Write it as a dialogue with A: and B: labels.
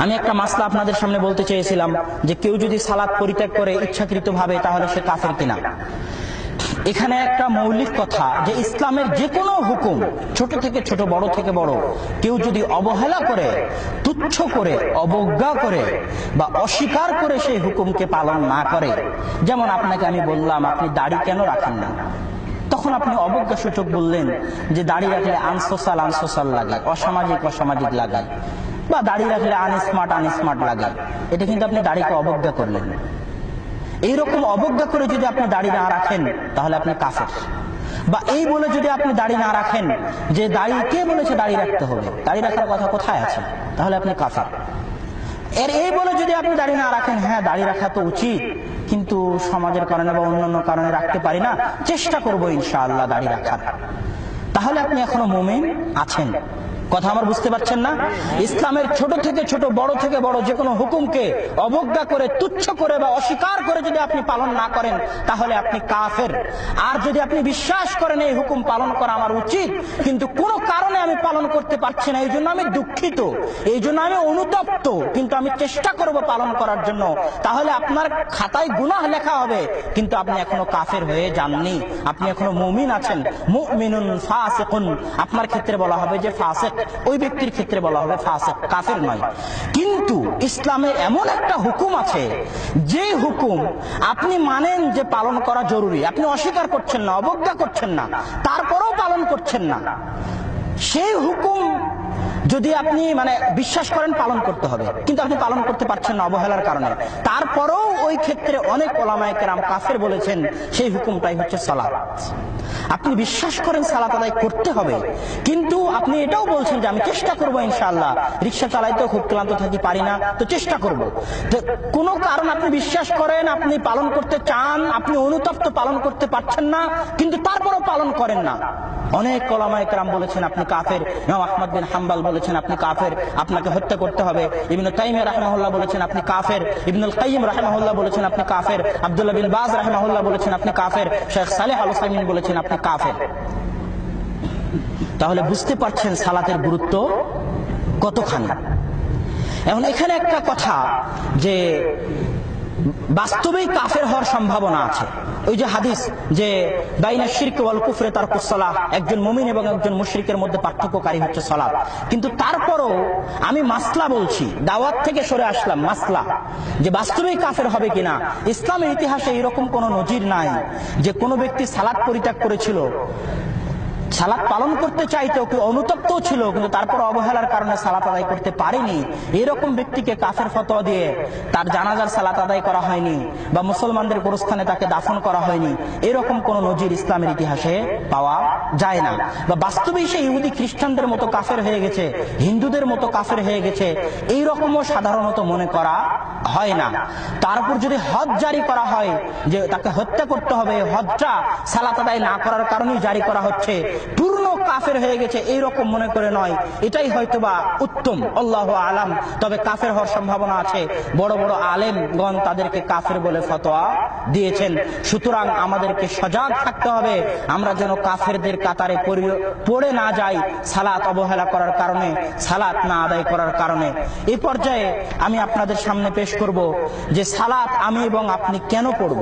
A: আমি একটা মাসলা আপনাদের সামনে বলতে চেয়েছিলাম যে কেউ যদি সালাত পরিত্যাগ করে ইচ্ছাকৃতভাবে তাহলে সে কাফের কিনা। এখানে একটা মৌলিক কথা যে ইসলামের যে কোনো হুকুম, ছোট থেকে ছোট, বড় থেকে বড়, কেউ যদি অবহেলা করে, তুচ্ছ করে, অবজ্ঞা করে বা অস্বীকার করে সেই হুকুমকে পালন না করে, যেমন আপনাকে আমি বললাম আপনি দাড়ি কেন রাখেন না, তখন আপনি অবজ্ঞা সূচক বললেন যে দাড়ি রাখলে আনসোশাল লাগে, অসামাজিক লাগায়, বা দাড়ি রাখলে আনস্মার্ট লাগে। এটা কিন্তু আপনি দাড়িকে অবজ্ঞা করলেন। এইরকম অবজ্ঞা করে যদি আপনি দাড়ি না রাখেন তাহলে আপনি কাফের। বা এই বলে যদি আপনি দাড়ি না রাখেন যে দাড়ি কে বলেছে দাড়ি রাখতে হবে, দাড়ি রাখার কথা কোথায় আছে, তাহলে আপনি কাফের। এই বলে যদি আপনি দাড়ি না রাখেন, হ্যাঁ দাড়ি রাখা তো উচিত কিন্তু সমাজের কারণে বা অন্যান্য কারণে রাখতে পারি না, চেষ্টা করবো ইনশাআল্লাহ দাড়ি রাখার, তাহলে আপনি এখনো মুমিন আছেন। কথা আমার বুঝতে পারছেন না? ইসলামের ছোট থেকে ছোট, বড় থেকে বড় যে কোনো হুকুমকে অবজ্ঞা করে, তুচ্ছ করে বা অস্বীকার করে যদি আপনি পালন না করেন তাহলে আপনি কাফের। আর যদি আপনি বিশ্বাস করেন এই হুকুম পালন করা আমার উচিত কিন্তু কোনো কারণে আমি পালন করতে পারছি না, এই জন্য আমি দুঃখিত, এই জন্য আমি অনুতপ্ত, কিন্তু আমি চেষ্টা করব পালন করার জন্য, তাহলে আপনার খাতায় গুনাহ লেখা হবে কিন্তু আপনি এখনো কাফের হয়ে যাননি, আপনি এখনো মুমিন আছেন। মুমিনুন ফাসিকুন, আপনার ক্ষেত্রে বলা হবে যে ফাসিক, ওই ব্যক্তির ক্ষেত্রে বলা হবে ফাসিক, কাফের নয়। কিন্তু ইসলামে এমন একটা হুকুম আছে যে হুকুম আপনি মানেন যে পালন করা জরুরি, আপনি অস্বীকার করছেন না, অবজ্ঞা করছেন না, তারপরেও পালন করছেন না, সেই হুকুম যদি আপনি বিশ্বাস করেন পালন করতে হবে কিন্তু আপনি পালন করতে পারছেন না অবহেলার কারণে, তারপরেও ওই ক্ষেত্রে অনেক ওলামায়ে কেরাম কাফের বলেছেন। সেই হুকুমটাই হচ্ছে সালাত। আপনি বিশ্বাস করেন সালাত আদায় করতে হবে কিন্তু আপনি এটাও বলছেন যে আমি চেষ্টা করবো ইনশাআল্লাহ, রিকশা চালাইতেও খুব ক্লান্ত থাকি, পারি না, তো চেষ্টা করব। তো কোনো কারণ আপনি বিশ্বাস করেন, আপনি পালন করতে চান, আপনি অনুতপ্ত, পালন করতে পারছেন না কিন্তু তারপরও পালন করেন না, অনেক ওলামায়ে কেরাম বলেছেন আপনি কাফের। ইমাম আহমদ বিন হাম্বল বলেছেন আপনি কাফের, আপনাকে হত্যা করতে হবে। ইবনে তাইমিয়া রাহিমাহুল্লাহ বলেছেন আপনি কাফের। ইবনুল কাইয়িম রাহিমাহুল্লাহ বলেছেন আপনি কাফের। আব্দুল্লাহ বিন বাজ রাহিমাহুল্লাহ বলেছেন আপনি কাফের। শেখ সালেহ আল উসাইমিন বলেছেন আপনি কাফের। তাহলে বুঝতে পারছেন সালাতের গুরুত্ব কতখানি। এখন এখানে একটা কথা যে বাস্তবেই কাফের হওয়ার সম্ভাবনা আছে। ওই যে হাদিস যে বাইনা শিরক ওয়াল কুফরে তারকুস সালাহ, একজন মুমিন এবং একজন মুশরিকের মধ্যে পার্থক্যকারী হচ্ছে সালাত। কিন্তু তারপরও আমি মাসলা বলছি, দাওয়াত থেকে সরে আসলাম, মাসলা যে বাস্তবেই কাফের হবে কিনা। ইসলামের ইতিহাসে এরকম কোন নজির নাই যে কোনো ব্যক্তি সালাত পরিত্যাগ করেছিল, সালাত পালন করতে চাইতো, অনুতপ্তও ছিল কিন্তু তারপর অবহেলার কারণে সালাত আদায় করতে পারেনি, এরকম ব্যক্তিকে কাফের ফতোয়া দিয়ে তার জানাজার সালাত আদায় করা হয়নি বা মুসলমানদের গোরস্থানে তাকে দাফন করা হয়নি, এরকম কোন নজির ইসলামের ইতিহাসে পাওয়া যায় না। বা বাস্তবেই সে ইহুদি খ্রিস্টানদের মতো কাফের হয়ে গেছে, হিন্দুদের মতো কাফের হয়ে গেছে, এইরকমও সাধারণত মনে করা হয় না। তার উপর যদি হদ জারি করা হয় যে তাকে হত্যা করতে হবে, হদটা সালাত আদায় না করার কারণেই জারি করা হচ্ছে, পূর্ণ কাফের হয়ে গেছে এইরকম মনে করে নয়, এটাই হয়তোবা উত্তম, আল্লাহু আলাম। তবে কাফের হওয়ার সম্ভাবনা আছে, বড় বড় আলেমগণ তাদেরকে কাফের বলে ফতোয়া দিয়েছেন। সুতরাং আমাদেরকে সজাগ থাকতে হবে আমরা যেন কাফেরদের কাতারে পড়ে না যাই সালাত অবহেলা করার কারণে, সালাত না আদায় করার কারণে। এই পর্যায়ে আমি আপনাদের সামনে পেশ করব যে সালাত আমি এবং আপনি কেন পড়ব।